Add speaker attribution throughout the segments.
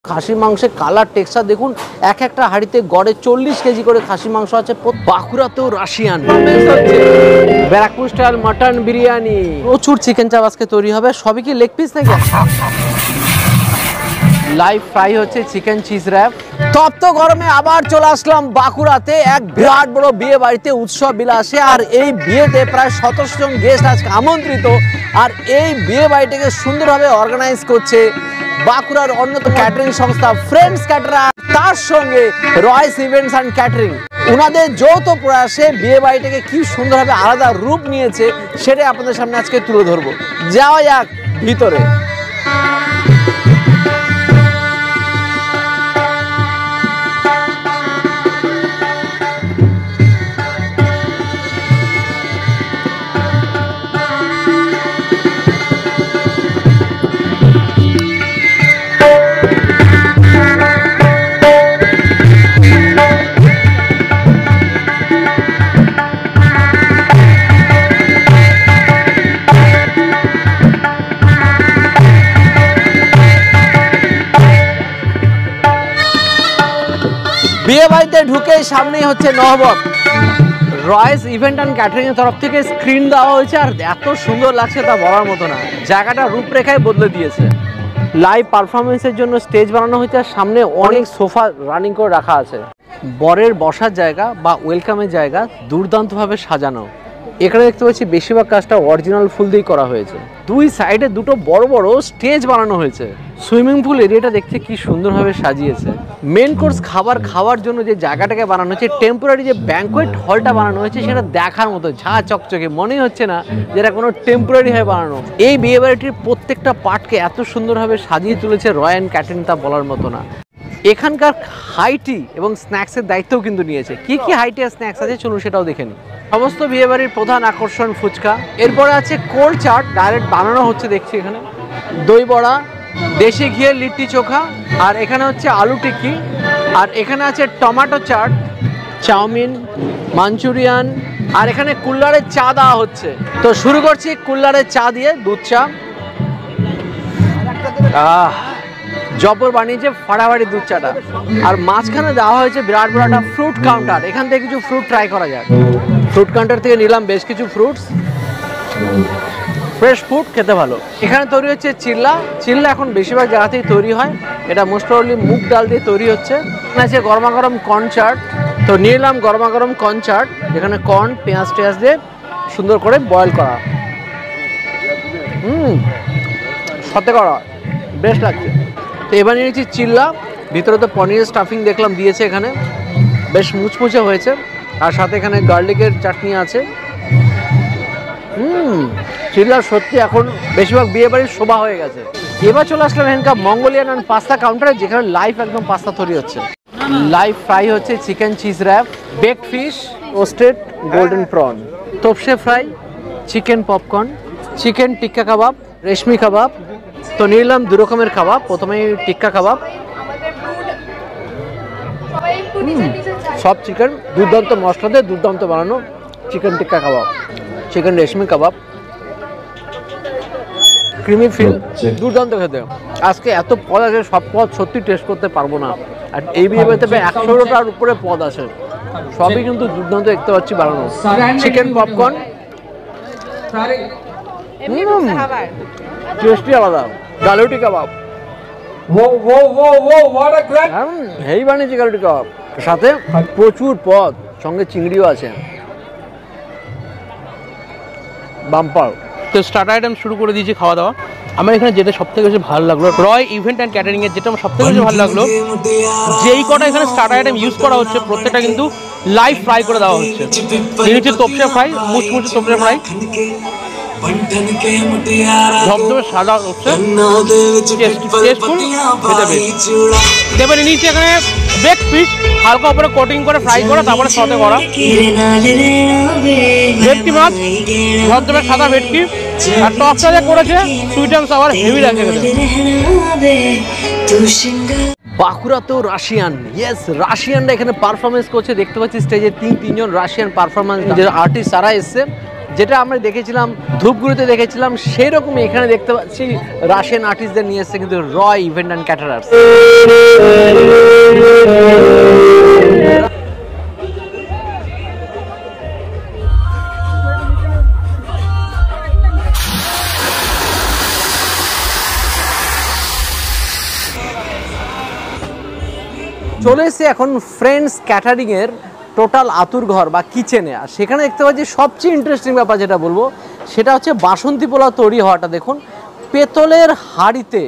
Speaker 1: খাসি মাংসের colour texture দেখুন, এক একটা হাঁড়িতে গড়ে 40 কেজি করে খাসি মাংস আছে। বাঁকুড়াতেও Russian, Barrackpore style mutton biryani, প্রচুর চিকেন চাপ আজকে তৈরি হবে। সবই কি লেগ পিস নাকি? লাইভ ফ্রাই হচ্ছে চিকেন চিজ র্যাপ। তপ্ত গরমে আবার চলে আসলাম বাঁকুড়াতে এক বিরাট বড় বিয়ে বাড়িতে, উৎসব বিলাসে। আর এই বিয়েতে প্রায় 1700 জন গেস্ট আজকে আমন্ত্রিত। আর এই বিয়ে বাড়িটাকে সুন্দরভাবে অর্গানাইজ করছে বাঁকুড়ার অন্যতম ক্যাটারিং সংস্থা ফ্রেন্ডস ক্যাটারার, তার সঙ্গে রয়েস ইভেন্টস অ্যান্ড ক্যাটারিং। ওনাদের যৌথ প্রয়াসে বিয়ে বাড়িটাকে কি সুন্দরভাবে আলাদা রূপ নিয়েছে সেটাই আপনাদের সামনে আজকে তুলে ধরবো। যাওয়া যাক ভিতরে। বিয়ে বাড়িতে ঢুকে সামনেই হচ্ছে নহবত। রয়েস ইভেন্ট অ্যান্ড ক্যাটারিং এর তরফ থেকে স্ক্রিন দেওয়া হয়েছে, আর এত সুন্দর লাগছে তা বলার মতো না। জায়গাটা রূপরেখায় বদলে দিয়েছে। লাইভ পারফরমেন্সের জন্য স্টেজ বানানো হয়েছে, আর সামনে অনেক সোফা রানিং করে রাখা আছে। বরের বসার জায়গা বা ওয়েলকামের জায়গা দুর্দান্তভাবে সাজানো। এখানে দেখতে পাচ্ছি বেশিরভাগ কাজটা অরিজিনাল ফুল দিয়ে করা হয়েছে। দুই সাইডে দুটো বড় বড় স্টেজ বানানো হয়েছে। সুইমিং পুল এরিয়াটা দেখতে কি সুন্দরভাবে সাজিয়েছে। মেন কোর্স খাবার খাওয়ার জন্য যে জায়গাটাকে বানানো হয়েছে, টেম্পোরারি যে ব্যাঙ্কোয়েট হলটা বানানো হয়েছে, সেটা দেখার মতো ঝা চকচকে, মনেই হচ্ছে না যেটা কোনো টেম্পোরারি হয়ে বানানো। এই বিয়ে বাড়িটির প্রত্যেকটা পার্টকে এত সুন্দরভাবে সাজিয়ে তুলেছে রয়্যাল ক্যাটারিং, তা বলার মতো না। এখানকার হাইটি এবং স্ন্যাক্সের দায়িত্বও কিন্তু নিয়েছে। কি কি হাইটি আর স্ন্যাক্স আছে চলুন সেটাও দেখে নিই। সমস্ত বিয়েবাড়ির প্রধান আকর্ষণ ফুচকা, এরপরে আছে কোল্ড চাট, ডাইরেক্ট বানানো হচ্ছে দেখছি এখানে। দই বড়া, দেশি ঘিয়ের লিট্টি চোখা, আর এখানে হচ্ছে আলু টিক্কি, আর এখানে আছে টমেটো চাট, চাউমিন, মাঞ্চুরিয়ান, আর এখানে কুল্লারের চা দেওয়া হচ্ছে। তো শুরু করছি কুল্লারের চা দিয়ে, দুধ চা। জবর বানিয়েছে ফাড়াফাড়ি দুধ চাটা। আর মাঝখানে দেওয়া হয়েছে বিরাট বড় একটা ফ্রুট কাউন্টার। এখান থেকে কিছু ফ্রুট ট্রাই করা যায়। ফ্রুট কাউন্টার থেকে নিলাম বেশ কিছু ফ্রুটস, ফ্রেশ ফ্রুট, খেতে ভালো। এখানে তৈরি হচ্ছে চিল্লা। চিল্লা এখন বেশিরভাগ জায়গাতেই তৈরি হয়। এটা মোস্ট প্রবাবলি মুগ ডাল দিয়ে তৈরি হচ্ছে। এখানে আছে গরমা গরম কর্ন চাট। তো নিয়ে নিলাম গরমা গরম কর্ন চাট, যেখানে কর্ন পেঁয়াজ টেঁয়াজ দিয়ে সুন্দর করে বয়েল করা। সাথে করা বেশ লাগছে। তো এবার নিয়েছি চিল্লা। ভিতরে তো পনিরের স্টাফিং দেখলাম দিয়েছে, এখানে বেশ মুচমুচে হয়েছে। আর সাথে এখানে গার্লিকের চাটনি আছে। চিল্লা সত্যি এখন বেশিরভাগ বিয়ে বাড়ির শোভা হয়ে গেছে। এবার চলে আসলাম এখানকার মঙ্গোলিয়ান অ্যান্ড পাস্তা কাউন্টারে, যেখানে লাইভ একদম পাস্তা তৈরি হচ্ছে। লাইভ ফ্রাই হচ্ছে chicken cheese wrap, baked fish, roasted golden prawn, topse fry, chicken popcorn, chicken tikka kebab, reshmi kebab. তো নিলাম দু রকমের কাবাব। প্রথমে টিক্কা কাবাব, সব চিকেন, দুর্দান্ত মশলা দিয়ে দুর্দান্ত বানানো চিকেন টিক্কা কাবাব, চিকেন রেশমি কাবাব, ক্রিমি ফিল, দুর্দান্ত খেতে। আজকে এত পদ আছে, সব পদ সত্যি টেস্ট করতে পারবো না। আর এই বিয়ে বাড়িতে 100টার উপরে পদ আছে, সবই কিন্তু দুর্দান্ত দেখতে পাচ্ছি বানানো। চিকেন পপকর্ন টেস্টি আলাদা, গালুটি কাবাব, হেই বানিয়েছি গালুটি কাবাব, সাথে প্রচুর পদ, সঙ্গে চিংড়িও আছে, বাম্পার।
Speaker 2: তো স্টার্টার আইটেম শুরু করে দিয়েছি খাওয়া দাওয়া। আমার এখানে যেটা সব থেকে বেশি ভালো লাগলো, রয় ইভেন্ট অ্যান্ড ক্যাটারিং এর যেটা আমার সব থেকে বেশি ভালো লাগলো, যেই কটা এখানে স্টার্টার আইটেম ইউজ করা হচ্ছে প্রত্যেকটা কিন্তু লাইভ ফ্রাই করে দেওয়া হচ্ছে। এই হচ্ছে তোপসে ফ্রাই, মুচমুচে তোপসে ফ্রাই, ধবধবে সাদা হচ্ছে, এবারে নিচে এখানে বেক ফিশ হালকা উপরে কোটিং করে ফ্রাই করা, তারপরে সতে করা ভেটকি মাছ, ধবধবে সাদা ভেটকি, আর টপটা যে করেছে সুইট অ্যান্ড সাওয়ার, হেভি লাগছে খেতে।
Speaker 1: বাঁকুড়াতেও রাশিয়ান, ইয়েস রাশিয়ানরা এখানে পারফরমেন্স করছে। দেখতে পাচ্ছি স্টেজে তিনজন রাশিয়ান পারফরমেন্স আর্টিস্ট তারা এসছে, যেটা আমরা দেখেছিলাম ধূপগুড়িতে দেখেছিলাম, সেই রকমই এখানে দেখতে পাচ্ছি রাশিয়ান আর্টিস্টদের নিয়ে এসছে কিন্তু রয় ইভেন্ট অ্যান্ড ক্যাটারার্স। চলে এসেছি এখন ফ্রেন্ডস ক্যাটারিং এর টোটাল আতুর ঘর বা কিচেনে। আর সেখানে দেখতে পাচ্ছি সবচেয়ে ইন্টারেস্টিং ব্যাপার যেটা বলবো সেটা হচ্ছে বাসন্তী পোলাও তৈরি হওয়াটা। দেখুন পেতলের হাঁড়িতে,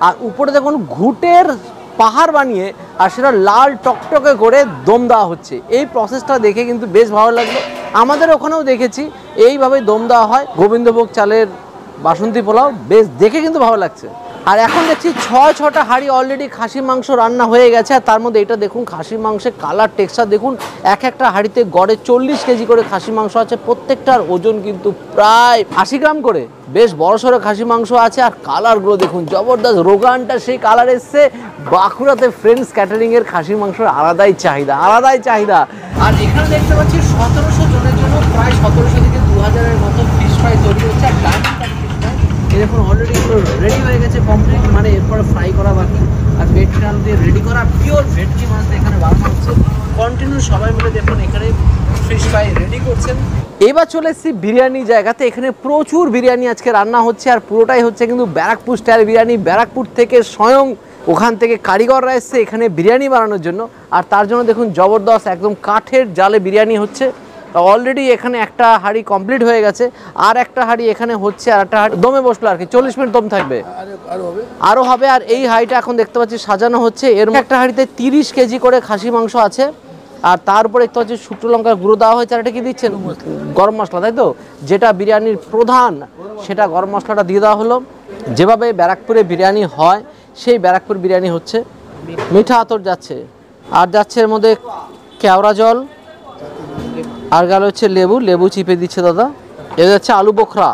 Speaker 1: আর উপরে দেখুন ঘুটের পাহাড় বানিয়ে আর সেটা লাল টকটকে করে দম দেওয়া হচ্ছে। এই প্রসেসটা দেখে কিন্তু বেশ ভালো লাগলো। আমাদের ওখানেও দেখেছি এইভাবেই দম দেওয়া হয় গোবিন্দভোগ চালের বাসন্তী পোলাও, বেশ দেখে কিন্তু ভালো লাগছে। আর এখন দেখছি 6টা হাঁড়ি অলরেডি খাসি মাংস রান্না হয়ে গেছে। আর তার মধ্যে এটা দেখুন খাসি মাংসের কালার টেক্সচার দেখুন, একটা হাঁড়িতে গড়ে 40 কেজি করে খাসি মাংস আছে। প্রত্যেকটার ওজন কিন্তু প্রায় 80 গ্রাম করে, বেশ বড়সড় খাসি মাংস আছে। আর কালারগুলো দেখুন জবরদস্ত, রোগানটা সেই কালার এসছে। বাঁকুড়াতে ফ্রেন্ডস ক্যাটারিং এর খাসি মাংসের আলাদাই চাহিদা। আর এখানে দেখতে পাচ্ছি 1700 জনের জন্য প্রায় 1700 থেকে 2000-এর মতো ফিশ ফ্রাই তৈরি হচ্ছে। আর দেখুন অলরেডি রেডি হয়ে গেছে কমপ্লিট, মানে এরপরে ফ্রাই করা বাকি। আর ভেটকি দিয়ে রেডি করা পিওর ভেটকি মাছ এখানে বানানো হচ্ছে। কন্টিনিউ সবাই মিলে দেখুন এখানে ফিশ ফ্রাই রেডি করছেন। এবার চলে এসেছি বিরিয়ানি জায়গাতে। এখানে প্রচুর বিরিয়ানি আজকে রান্না হচ্ছে, আর পুরোটাই হচ্ছে কিন্তু ব্যারাকপুর স্টাইল বিরিয়ানি। ব্যারাকপুর থেকে স্বয়ং ওখান থেকে কারিগররা এসছে এখানে বিরিয়ানি বানানোর জন্য। আর তার জন্য দেখুন জবরদস্ত একদম কাঠের জালে বিরিয়ানি হচ্ছে। অলরেডি এখানে একটা হাঁড়ি কমপ্লিট হয়ে গেছে, আর একটা হাঁড়ি এখানে হচ্ছে, আর একটা হাঁড়ি দমে বসলো আর কি, 40 মিনিট দম থাকবে, আরও হবে। আর এই হাঁড়িটা এখন দেখতে পাচ্ছি সাজানো হচ্ছে। এর একটা হাঁড়িতে 30 কেজি করে খাসি মাংস আছে। আর তার উপরে দেখতে পাচ্ছি শুকনো লঙ্কার গুঁড়ো দেওয়া হয়েছে। আর এটা কি দিচ্ছেন? গরম মশলা, তাই তো? যেটা বিরিয়ানির প্রধান, সেটা গরম মশলাটা দিয়ে দেওয়া হলো। যেভাবে ব্যারাকপুরে বিরিয়ানি হয় সেই ব্যারাকপুর বিরিয়ানি হচ্ছে। মিঠা আতর যাচ্ছে, আর যাচ্ছে এর মধ্যে কেওড়া জল, আর গেল হচ্ছে লেবু চিপে দিচ্ছে দাদা। এ যাচ্ছে আলু বোখরা,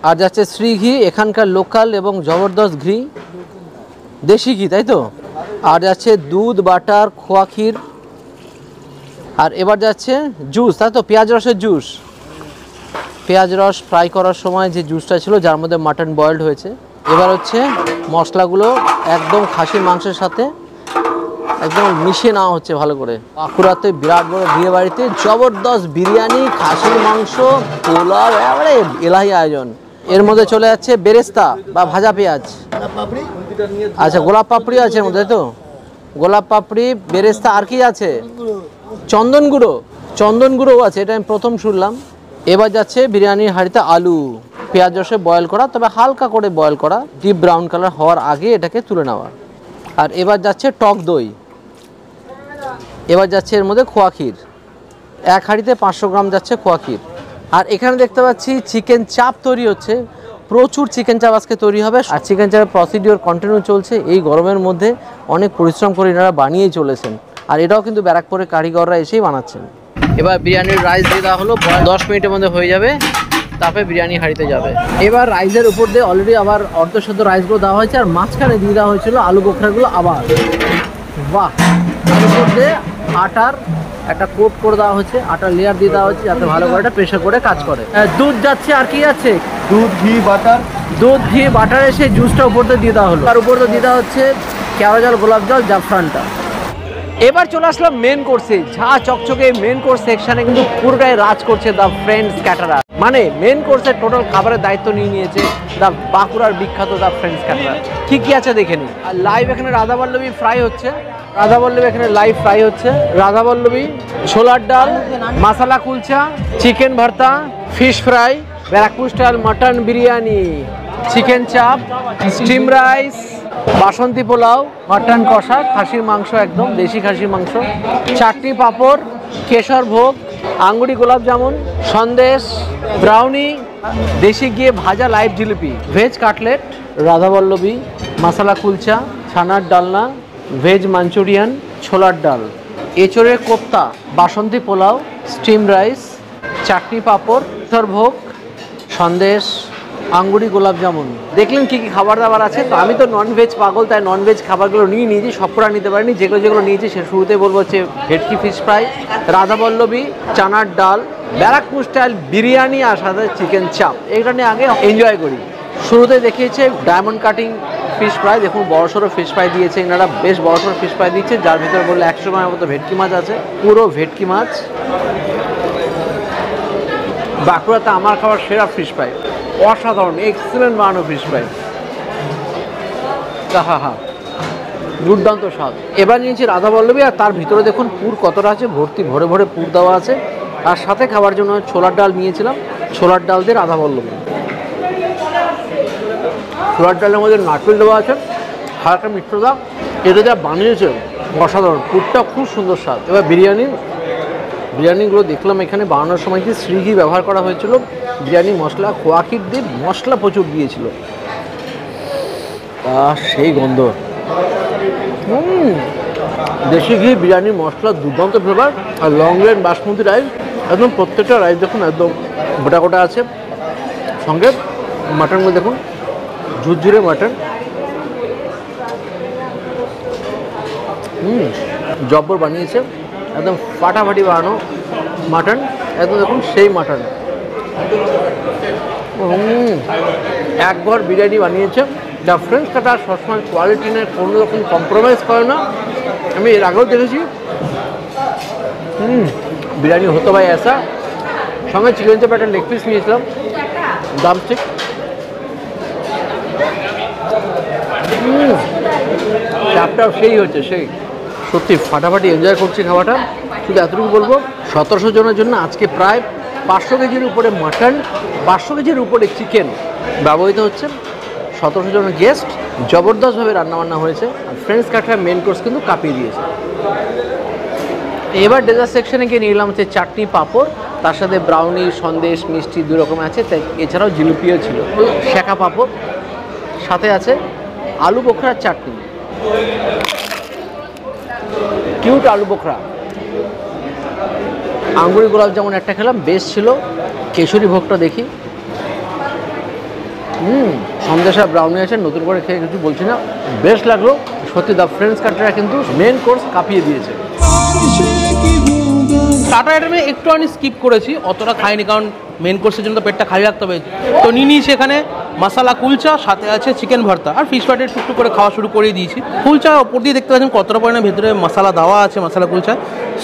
Speaker 1: আর যাচ্ছে শ্রী ঘি, এখানকার লোকাল এবং জবরদস্ত ঘি, দেশি ঘি, তাই তো? আর যাচ্ছে দুধ, বাটার, খোয়া ক্ষীর। আর এবার যাচ্ছে জুস, তাই তো? পেঁয়াজ রসের জুস, পেঁয়াজ রস ফ্রাই করার সময় যে জুসটা ছিল যার মধ্যে মাটন বয়েলড হয়েছে। এবার হচ্ছে মশলাগুলো একদম খাসির মাংসের সাথে একদম মিশিয়ে নেওয়া হচ্ছে ভালো করে। বাঁকুড়াতে বিরাট বড় বিয়ে বাড়িতে জবরদস্ত বিরিয়ানি, খাসির মাংস, পোলাও, এবারে এলাহি আয়োজন। এর মধ্যে চলে যাচ্ছে বেরেস্তা বা ভাজা পেঁয়াজ। আচ্ছা, গোলাপ পাপড়ি আছে এর মধ্যে, তো গোলাপ পাপড়ি, বেরেস্তা, আর কি আছে? চন্দন গুঁড়ো আছে, এটা আমি প্রথম শুনলাম। এবার যাচ্ছে বিরিয়ানির হাঁড়িতে আলু পেঁয়াজ রসে বয়েল করা, তবে হালকা করে বয়েল করা, ডিপ ব্রাউন কালার হওয়ার আগে এটাকে তুলে নেওয়া। আর এবার যাচ্ছে টক দই, এবার যাচ্ছে এর মধ্যে খোয়া ক্ষীর, এক হাঁড়িতে 500 গ্রাম যাচ্ছে খোয়া ক্ষীর। আর এখানে দেখতে পাচ্ছি চিকেন চাপ তৈরি হচ্ছে, প্রচুর চিকেন চাপ আজকে তৈরি হবে। আর চিকেন চাপের প্রসিডিওর কন্টিনিউ চলছে। এই গরমের মধ্যে অনেক পরিশ্রম করে এনারা বানিয়েই চলেছেন। আর এটাও কিন্তু ব্যারাকপুরের কারিগররা এসেই বানাচ্ছেন। এবার বিরিয়ানির রাইস দিয়ে দেওয়া হলো, 10 মিনিটের মধ্যে হয়ে যাবে, তারপরে বিরিয়ানি হাঁড়িতে যাবে। এবার রাইসের উপর দিয়ে অলরেডি আবার অর্ধসেদ্ধ রাইসগুলো দেওয়া হয়েছে, আর মাঝখানে দিয়ে দেওয়া হয়েছিল আলু বোখরাগুলো আবার। বাহ, তার উপর দিয়ে আটার একটা কোট করে দেওয়া হচ্ছে, আটার লেয়ার দিয়ে দেওয়া হচ্ছে যাতে ভালো করে এটা প্রেশার করে কাজ করে। দুধ যাচ্ছে, আর কি যাচ্ছে? দুধ, ঘি, বাটার, এসে জুসটা উপর দিয়ে দেওয়া হলো। তার উপর দিয়ে দেওয়া হচ্ছে কেওড়া জল, গোলাপ জল, জাফরানটা। এবার চলে আসলাম মেন কোর্সে। ঝা চকচকে মেন কোর্স সেকশনে কিন্তু পুরোটাই রাজ করছে দ্য ফ্রেন্ডস ক্যাটারার। মানে মেন কোর্সের টোটাল খাবারের দায়িত্ব নিয়ে নিয়েছে দ্য বাঁকুড়ার বিখ্যাত দ্য ফ্রেন্ডস ক্যাটারার। কি আছে দেখে নিই। আর লাইভ এখানে রাধাবল্লভী ফ্রাই হচ্ছে, এখানে লাইভ ফ্রাই হচ্ছে। রাধাবল্লভী, ছোলার ডাল, মশলা কুলচা, চিকেন ভর্তা, fish fry, Barrackpore style mutton biryani, chicken চাপ, স্টিম রাইস, বাসন্তী পোলাও, মাটন কষা, খাসির মাংস, একদম দেশি খাসির মাংস, চাটনি, পাঁপড়, কেশর ভোগ, আঙ্গুরি গোলাপ জামুন, সন্দেশ, ব্রাউনি, দেশি গিয়ে ভাজা live jalebi, veg cutlet, radhaballabhi, মশলা কুলচা, ছানার ডালনা, ভেজ মাঞ্চুরিয়ান, ছোলার ডাল, এঁচড়ের কোপ্তা, বাসন্তী পোলাও, স্টিম রাইস, চাটনি, পাঁপড়, কেশর ভোগ, সন্দেশ, আঙ্গুরি গোলাপ জামুন। দেখলেন কি কি খাবার দাবার আছে। তো আমি তো ননভেজ পাগল, তাই ননভেজ খাবারগুলো নিয়ে নিয়েছি, সবকটা নিতে পারিনি। যেগুলো নিয়েছি সে শুরুতে বলবো হচ্ছে ভেটকি ফিশ ফ্রাই, রাধাবল্লভী, চানার ডাল, ব্যারাকপুর স্টাইল বিরিয়ানি আর সাথে চিকেন চাপ। এইটা নিয়ে আগে এনজয় করি। শুরুতে দেখিয়েছে ডায়মন্ড কাটিং ফিশ ফ্রাই। দেখুন বড়সড় ফিশ ফ্রাই দিয়েছে এনারা, বেশ বড়সড় ফিশ ফ্রাই দিচ্ছে, যার ভিতরে বললে 100 গ্রামের মতো ভেটকি মাছ আছে, পুরো ভেটকি মাছ। বাঁকুড়াতে আমার খাবার সেরা ফিশ ফ্রাই, অসাধারণ, এক্সেলেন্ট বানানো ফিশ ফ্রাই। হা দুর্দান্ত স্বাদ। এবার নিয়েছি রাধাবল্লভী, আর তার ভিতরে দেখুন পুর কতটা আছে, ভর্তি ভরে ভরে পুর দেওয়া আছে। আর সাথে খাবার জন্য ছোলার ডাল নিয়েছিলাম, ছোলার ডাল দিয়ে রাধাবল্লভী। ছোলার ডালের মধ্যে নারকেল দেওয়া আছে, হালকা মিষ্টতা, এটা যা বানিয়েছে অসাধারণ, পুরটা খুব সুন্দর স্বাদ। এবার বিরিয়ানিগুলো দেখলাম এখানে বানানোর সময় কি শ্রীঘি ব্যবহার করা হয়েছিল, বিরিয়ানি মশলা খোয়া ক্ষীর দিয়ে মশলা প্রচুর দিয়েছিল, সেই গন্ধ। দেশি ঘি, বিরিয়ানির মশলা, দুর্দান্ত ফ্লেভার। আর লং রেঞ্জ বাসমতি রাইস, একদম প্রত্যেকটা রাইস দেখুন একদম গোটা গোটা আছে। সঙ্গে মাটনগুলো দেখুন, ঝুরঝুরে মাটন, জব্বর বানিয়েছে, একদম ফাটাফাটি বানানো মাটন, একদম দেখুন সেই মাটন। একবার বিরিয়ানি বানিয়েছে। দ্য ফ্রেঞ্চ কাটা সবসময় কোয়ালিটি নিয়ে কোনো রকম কম্প্রোমাইজ করে না, আমি এর আগেও দেখেছি। বিরিয়ানি হতো ভাই এসা। সঙ্গে চিকেন চাপ একটা লেগ পিস নিয়েছিলাম, ড্রামস্টিক। চাপটাও সেই হচ্ছে, সেই সত্যি ফাটাফাটি এনজয় করছি খাওয়াটা। শুধু এতটুকু বলবো, 1700 জনের জন্য আজকে প্রায় 500 কেজির উপরে মাটন, 500 কেজির উপরে চিকেন ব্যবহৃত হচ্ছে। 1700 জনের গেস্ট, জবরদস্তভাবে রান্নাবান্না হয়েছে। আর ফ্রেঞ্চ কাটরা মেন কোর্স কিন্তু কাঁপিয়ে দিয়েছে। এবার ডেজার্ট সেকশনে গিয়ে নিলাম হচ্ছে চাটনি, পাঁপড়, তার সাথে ব্রাউনি, সন্দেশ, মিষ্টি 2 রকম আছে। তাই এছাড়াও জিলিপিও ছিল, শেখা পাঁপড়, সাথে আছে আলু বোখরার চাটনি, কিউট আলু বোখরা। আঙ্গুরি গোলাপ যেমন একটা খেলাম, বেশ ছিল। কেশরী ভোগটা দেখি, সন্দেশ আর ব্রাউনি আছে, নতুন করে খেয়ে কিছু বলছি না, বেশ লাগলো সত্যি। দ্য ফ্রেঞ্চ কাটরা কিন্তু মেন কোর্স কাঁপিয়ে দিয়েছে।
Speaker 2: স্টার্টার আইটেমে একটু আমি স্কিপ করেছি, অতটা খাইনি, কারণ মেন কোর্সের জন্য তো পেটটা খালি রাখতে হবে। তো নিয়ে নিয়েছি এখানে মশালা কুলচা, সাথে আছে চিকেন ভর্তা, আর ফিশ ফ্রাইডে টুকটুক করে খাওয়া শুরু করে দিয়েছি। কুলচা ওপর দিয়ে দেখতে পাচ্ছেন কতটা পরিমাণে ভেতরে মশলা দেওয়া আছে, মশলা কুলচা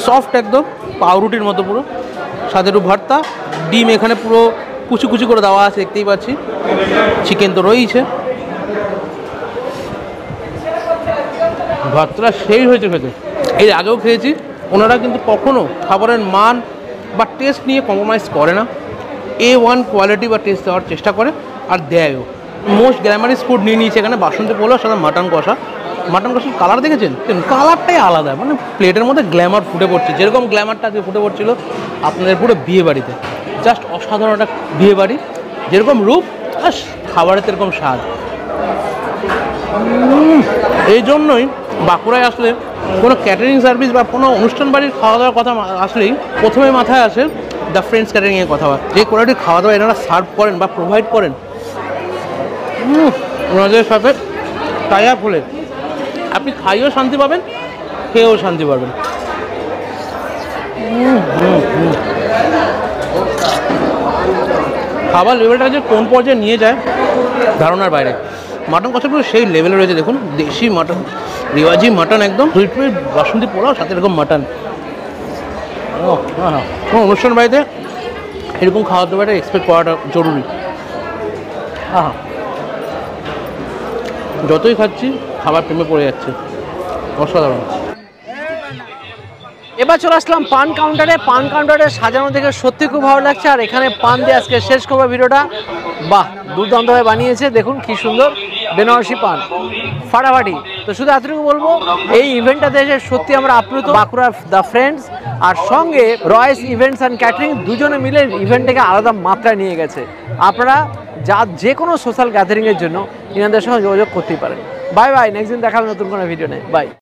Speaker 2: সফট একদম পাউরুটির মতো পুরো, সাথে একটু ভর্তা, ডিম এখানে পুরো কুচি কুচি করে দেওয়া আছে দেখতেই পাচ্ছি, চিকেন তো রয়েছে। ভর্তাটা সেই হয়েছে খেতে, এর আগেও খেয়েছি। ওনারা কিন্তু কখনো খাবারের মান বা টেস্ট নিয়ে কম্প্রোমাইজ করে না, A1 কোয়ালিটি বা টেস্ট দেওয়ার চেষ্টা করে, আর দেয়ও। মোস্ট গ্ল্যামারিস ফুড নিয়ে নিয়েছে এখানে, বাসন্তী পোলাও সাথে মাটন কষা। মাটন কষার কালার দেখেছেন, কালারটাই আলাদা, মানে প্লেটের মধ্যে গ্ল্যামার ফুটে পড়ছে, যেরকম গ্ল্যামারটা আজকে ফুটে পড়ছিল আপনাদের পুরো বিয়ে বাড়িতে। জাস্ট অসাধারণ একটা বিয়ে বাড়ি, যেরকম রূপ আর খাবারের এরকম স্বাদ। এই জন্যই বাঁকুড়ায় আসলে কোনো ক্যাটারিং সার্ভিস বা কোনো অনুষ্ঠান বাড়ির খাওয়া দাওয়ার কথা আসলেই প্রথমে মাথায় আসে দ্য ফ্রেঞ্চ ক্যাটারিংয়ের কথা। যে কোয়ালিটির খাওয়া দাওয়া এনারা সার্ভ করেন বা প্রোভাইড করেন, ওনাদের সাথে টাই আপ হলে আপনি খাইয়েও শান্তি পাবেন, খেয়েও শান্তি পাবেন। খাবার লেভেলটা যে কোন পর্যায়ে নিয়ে যায় ধারণার বাইরে। মাটন কষাগুলো সেই লেভেলে রয়েছে, দেখুন দেশি মাটন, রেওয়াজি মাটন, একদম সুইট সুইট বাসন্তী পোলাও, সাথে এরকম মাটন। কোনো অনুষ্ঠান বাড়িতে এরকম খাওয়া দাওয়াটা এক্সপেক্ট করাটা জরুরি। যতই খাচ্ছি খাবার প্রেমে পড়ে যাচ্ছে, অসাধারণ।
Speaker 1: এবার চলে আসলাম পান কাউন্টারে। পান কাউন্টারে সাজানো দেখে সত্যি খুব ভালো লাগছে। আর এখানে পান দিয়ে আজকে শেষ করবো ভিডিওটা। বাহ, দুর্দান্তভাবে বানিয়েছে, দেখুন কি সুন্দর বেনারসি পান, ফাটাফাটি। তো শুধু এতটুকু বলবো, এই ইভেন্টটাতে এসে সত্যি আমরা আপ্লুত। বাঁকুড়ার দ্য ফ্রেন্ডস আর সঙ্গে রয়েস ইভেন্টস অ্যান্ড ক্যাটারিং দুজনে মিলে ইভেন্টটাকে আলাদা মাত্রায় নিয়ে গেছে। আপনারা যে কোনো সোশ্যাল গ্যাদারিংয়ের জন্য ইনাদের সঙ্গে যোগাযোগ করতেই পারেন। বাই বাই, নেক্সট দিন দেখা হবে নতুন কোনো ভিডিও নেই। বাই।